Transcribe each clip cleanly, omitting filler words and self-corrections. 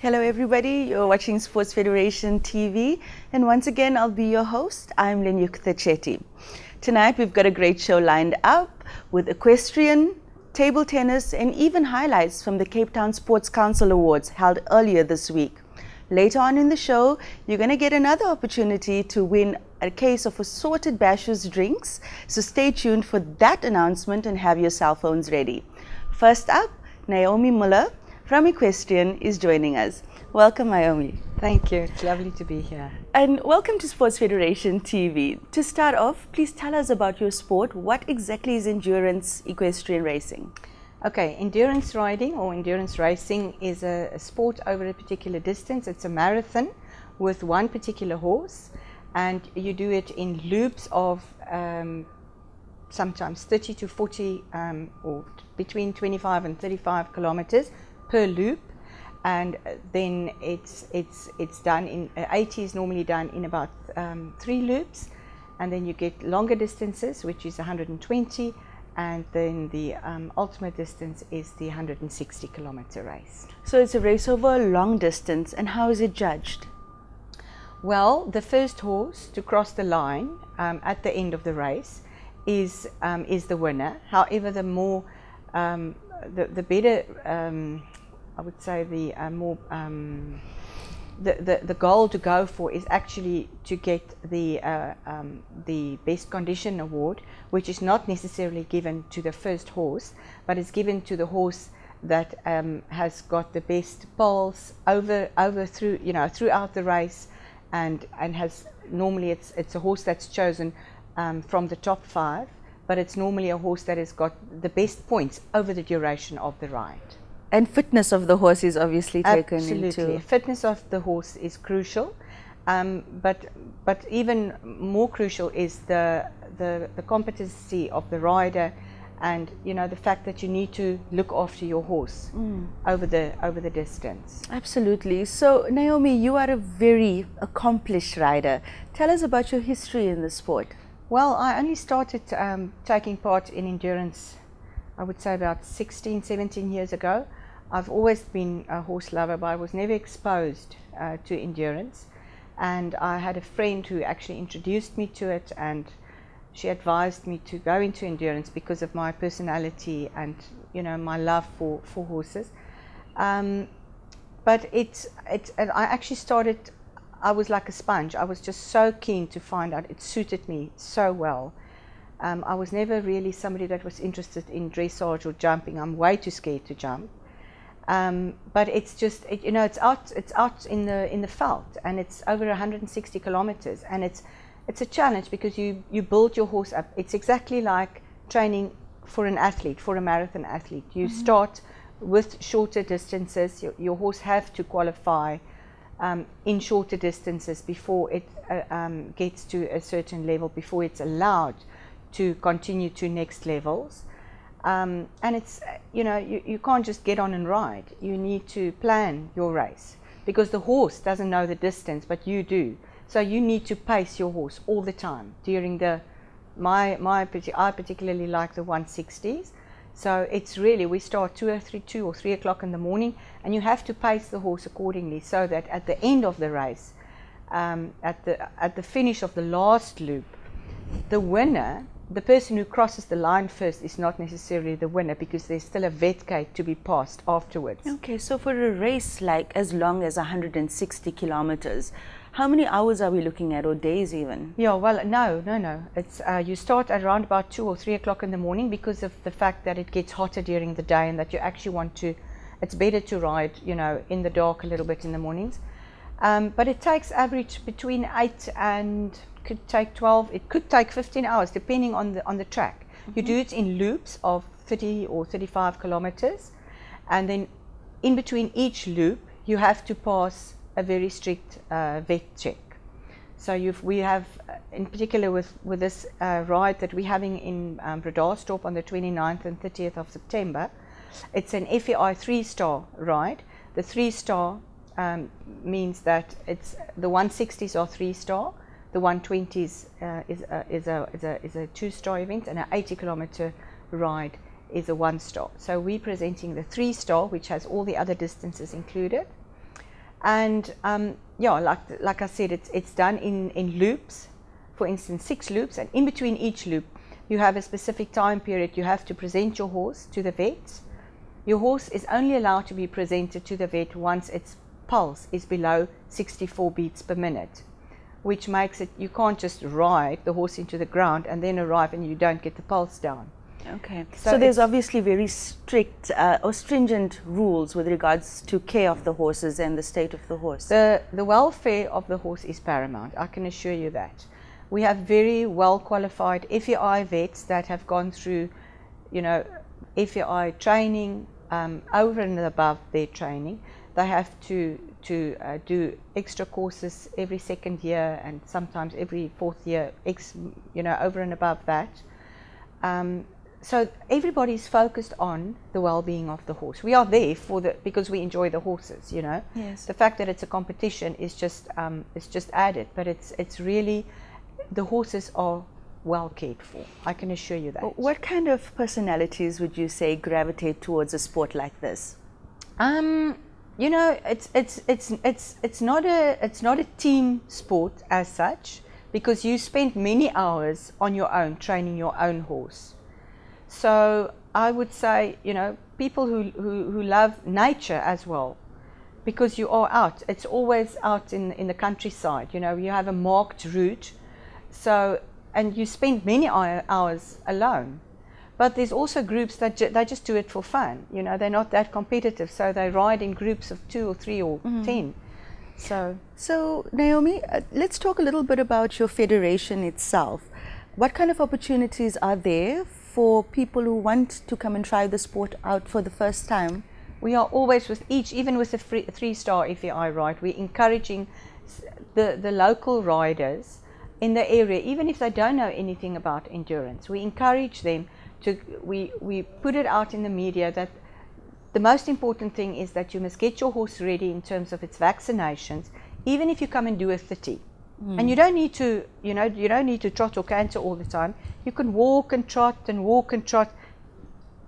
Hello everybody, you're watching Sports Federation TV, and once again I'll be your host. I'm Lenyuktha Chetty. Tonight we've got a great show lined up with equestrian, table tennis and even highlights from the Cape Town Sports Council Awards held earlier this week. Later on in the show, you're going to get another opportunity to win a case of assorted Bashers drinks, so stay tuned for that announcement and have your cell phones ready. First up, Naomi Muller from Equestrian is joining us. Welcome, Naomi. Thank you. It's lovely to be here. And welcome to Sports Federation TV. To start off, please tell us about your sport. What exactly is endurance equestrian racing? Okay, endurance riding or endurance racing is a sport over a particular distance. It's a marathon with one particular horse, and you do it in loops of sometimes 30 to 40 or between 25 and 35 kilometers per loop, and then it's done in 80 is normally done in about 3 loops, and then you get longer distances, which is 120, and then the ultimate distance is the 160 kilometer race. So it's a race over a long distance, and how is it judged? Well, the first horse to cross the line at the end of the race is the winner. However, the more the better, I would say the goal to go for is actually to get the best condition award, which is not necessarily given to the first horse, but it's given to the horse that has got the best pulse throughout the race, and has normally it's a horse that's chosen from the top 5, but it's normally a horse that has got the best points over the duration of the ride. And fitness of the horse is obviously taken Absolutely. into... Fitness of the horse is crucial, but even more crucial is the competency of the rider, and the fact that you need to look after your horse over the distance. Absolutely. So Naomi, you are a very accomplished rider. Tell us about your history in the sport. Well, I only started taking part in endurance, I would say about 16, 17 years ago. I've always been a horse lover, but I was never exposed to endurance. And I had a friend who actually introduced me to it, and she advised me to go into endurance because of my personality and my love for horses. But I actually started, I was like a sponge. I was just so keen to find out. It suited me so well. I was never really somebody that was interested in dressage or jumping. I'm way too scared to jump. But it's just, it's out in the veld, and it's over 160 kilometers, and it's a challenge because you build your horse up. It's exactly like training for an athlete, for a marathon athlete. You start with shorter distances. Your horse have to qualify in shorter distances before it gets to a certain level, before it's allowed to continue to next levels. And it's, you can't just get on and ride. You need to plan your race, because the horse doesn't know the distance, but you do. So you need to pace your horse all the time during I particularly like the 160s. So it's really, we start 2 or 3 o'clock in the morning, and you have to pace the horse accordingly, so that at the end of the race, at the finish of the last loop, the winner, the person who crosses the line first, is not necessarily the winner, because there's still a vet gate to be passed afterwards. Okay, so for a race like as long as 160 kilometers, how many hours are we looking at, or days even? Yeah, well, no. It's you start at around about 2 or 3 o'clock in the morning, because of the fact that it gets hotter during the day, and that you actually want to, it's better to ride, in the dark a little bit in the mornings. But it takes average between 8 and could take 12, it could take 15 hours depending on the track. You do it in loops of 30 or 35 kilometers, and then in between each loop you have to pass a very strict vet check. So we have, in particular with this ride that we're having in Bredasdorp on the 29th and 30th of September, it's an FEI 3-star ride. The 3-star means that it's the 160s are 3-star, the 120s is a 2-star event, and an 80-kilometer ride is a 1-star. So we're presenting the 3-star, which has all the other distances included. And yeah, like I said, it's done in loops, for instance 6 loops, and in between each loop you have a specific time period. You have to present your horse to the vet. Your horse is only allowed to be presented to the vet once its pulse is below 64 beats per minute, which makes it, you can't just ride the horse into the ground and then arrive and you don't get the pulse down. Okay, so there's obviously very strict or stringent rules with regards to care of the horses and the state of the horse. The welfare of the horse is paramount, I can assure you that. We have very well qualified FEI vets that have gone through, you know, FEI training, over and above their training. They have to do extra courses every 2nd year and sometimes every 4th year, you know, over and above that. So everybody's focused on the well-being of the horse. We are there because we enjoy the horses, you know. Yes. The fact that it's a competition is just added, but it's really, the horses are well cared for. I can assure you that. What kind of personalities would you say gravitate towards a sport like this? You know, it's not a team sport as such, because you spend many hours on your own training your own horse. So I would say, you know, people who love nature as well, because you are out. It's always out in the countryside. You know, you have a marked route, so, and you spend many hours alone. But there's also groups that they just do it for fun. You know, they're not that competitive, so they ride in groups of 2 or 3 or 10. So Naomi, let's talk a little bit about your federation itself. What kind of opportunities are there for people who want to come and try the sport out for the first time? We are always with even with the 3-star FEI ride, we're encouraging the local riders in the area, even if they don't know anything about endurance. We encourage them to, we put it out in the media that the most important thing is that you must get your horse ready in terms of its vaccinations, even if you come and do a 30. And you don't need to, you know, you don't need to trot or canter all the time. You can walk and trot and walk and trot.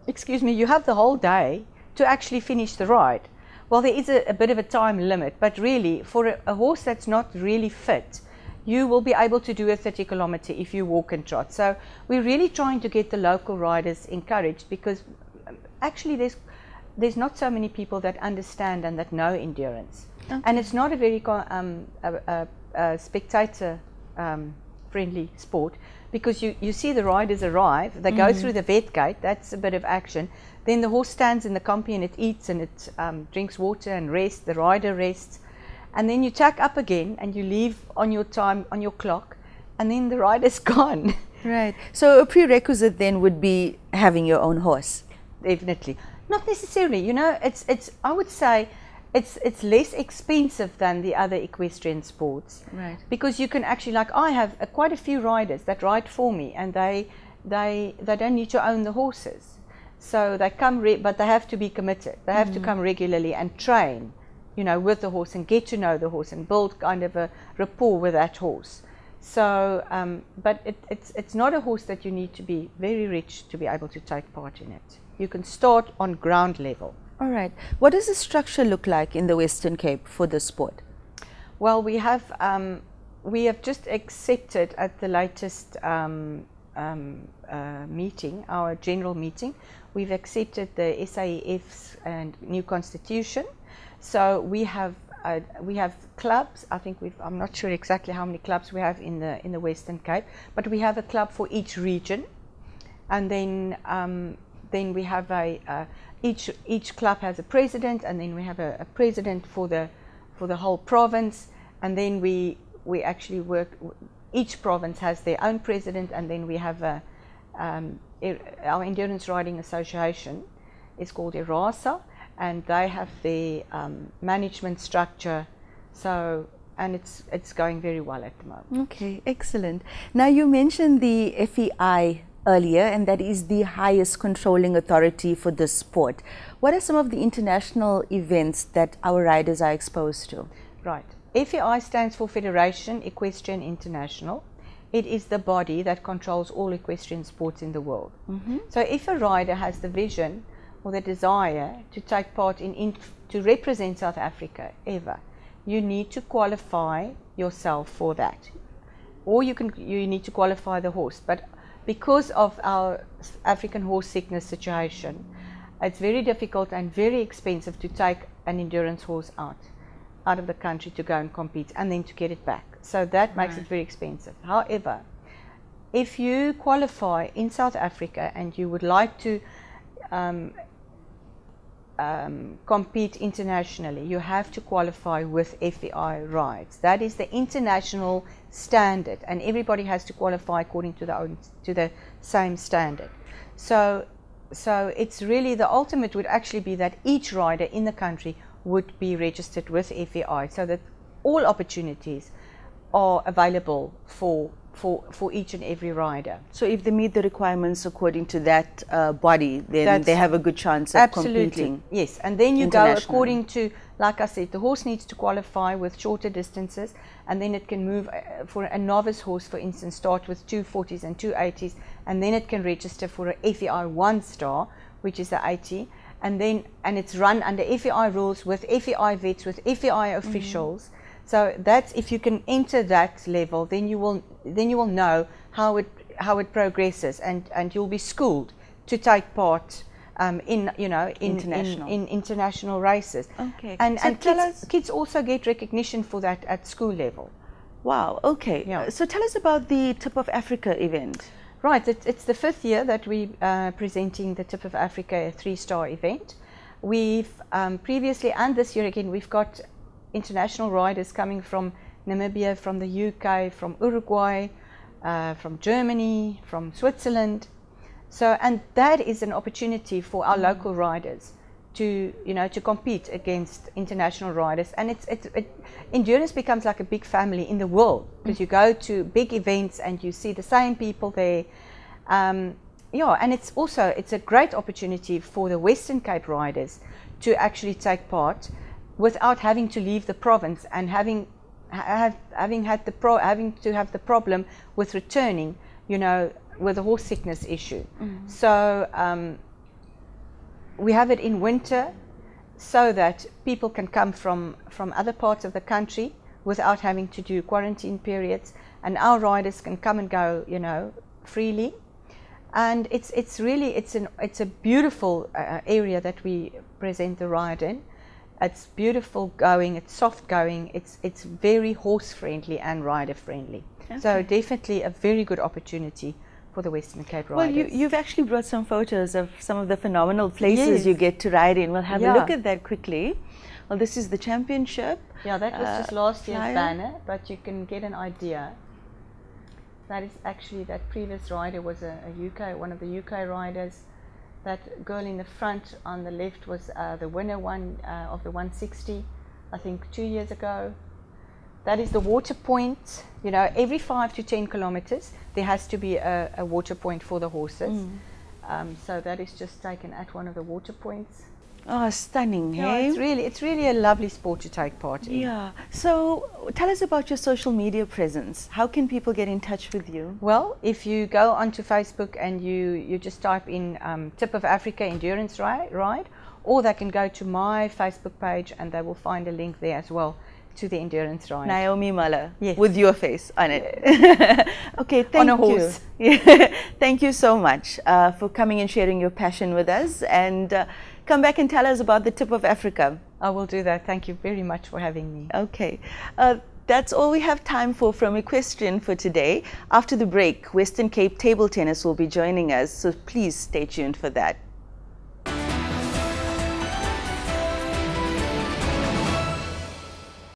Excuse me, you have the whole day to actually finish the ride. Well, there is a bit of a time limit, but really for a horse that's not really fit, you will be able to do a 30 kilometer if you walk and trot. So we're really trying to get the local riders encouraged, because actually there's not so many people that understand and that know endurance. Okay. And it's not a very spectator friendly sport, because you see the riders arrive, they go through the vet gate, that's a bit of action, then the horse stands in the compy and it eats and it drinks water and rests, the rider rests, and then you tack up again and you leave on your time, on your clock, and then the rider's gone. Right. So a prerequisite then would be having your own horse. Definitely. Not necessarily, you know, it's I would say it's less expensive than the other equestrian sports. Right. Because you can actually, like I have quite a few riders that ride for me, and they don't need to own the horses. So they come, but they have to be committed. They have to come regularly and train, you know, with the horse and get to know the horse and build kind of a rapport with that horse. So, but it's not a horse that you need to be very rich to be able to take part in it. You can start on ground level. All right. What does the structure look like in the Western Cape for this sport? Well, we have just accepted at the latest meeting, our general meeting, we've accepted the SAEF's and new constitution. So we have clubs. I think I'm not sure exactly how many clubs we have in the Western Cape, but we have a club for each region, and then we have each club has a president, and then we have a president for the whole province, and then we actually work. Each province has their own president, and then we have our Endurance Riding Association. It's called ERASA, and they have their management structure. So, and it's going very well at the moment. Okay, excellent. Now you mentioned the FEI earlier, and that is the highest controlling authority for this sport. What are some of the international events that our riders are exposed to? Right. FEI stands for Federation Equestrian International. It is the body that controls all equestrian sports in the world. So if a rider has the vision or the desire to take part to represent South Africa ever, you need to qualify yourself for that, or you need to qualify the horse. But because of our African horse sickness situation, it's very difficult and very expensive to take an endurance horse out of the country to go and compete and then to get it back. So that makes it very expensive. However, if you qualify in South Africa and you would like to compete internationally, you have to qualify with FEI rides. That is the international standard, and everybody has to qualify according to the same standard. So it's really, the ultimate would actually be that each rider in the country would be registered with FEI, so that all opportunities are available for each and every rider. So if they meet the requirements according to that body, then they have a good chance of competing. Yes, and then you go according to, like I said, the horse needs to qualify with shorter distances, and then it can move for a novice horse, for instance, start with 240s and 280s, and then it can register for a FEI 1-star, which is the 80, and it's run under FEI rules with FEI vets, with FEI officials. So that's, if you can enter that level, then you will know how it progresses, and you'll be schooled to take part in international races. Okay. And kids also get recognition for that at school level. Wow. Okay. Yeah. So tell us about the Tip of Africa event. Right. It's the 5th year that we presenting the Tip of Africa, a 3-star event. We've previously, and this year again, we've got international riders coming from Namibia, from the UK, from Uruguay, from Germany, from Switzerland. So, and that is an opportunity for our local riders to compete against international riders. And endurance becomes like a big family in the world, because you go to big events and you see the same people there. And it's a great opportunity for the Western Cape riders to actually take part without having to leave the province and having to have the problem with returning, with the horse sickness issue. So we have it in winter, so that people can come from other parts of the country without having to do quarantine periods, and our riders can come and go, freely. And it's a beautiful area that we present the ride in. It's beautiful going, it's soft going, it's very horse friendly and rider friendly. Okay. So definitely a very good opportunity for the Western Cape riders. Well, you've actually brought some photos of some of the phenomenal places you get to ride in. We'll have a look at that quickly. Well, this is the championship. Yeah, that was just last year's banner, but you can get an idea. That is actually, that previous rider was one of the UK riders. That girl in the front on the left was the winner of the 160, I think 2 years ago. That is the water point. Every 5 to 10 kilometers there has to be a water point for the horses. So that is just taken at one of the water points. Oh, stunning! Yeah, hey? It's really a lovely sport to take part in. Yeah. So tell us about your social media presence. How can people get in touch with you? Well, if you go onto Facebook and you just type in Tip of Africa Endurance Ride, or they can go to my Facebook page and they will find a link there as well to the endurance ride. Naomi Muller, yes, with your face on it. Okay, thank you. On a horse. Thank you so much for coming and sharing your passion with us, and come back and tell us about the Tip of Africa. I will do that. Thank you very much for having me. Okay. That's all we have time for from Equestrian for today. After the break, Western Cape Table Tennis will be joining us, so please stay tuned for that.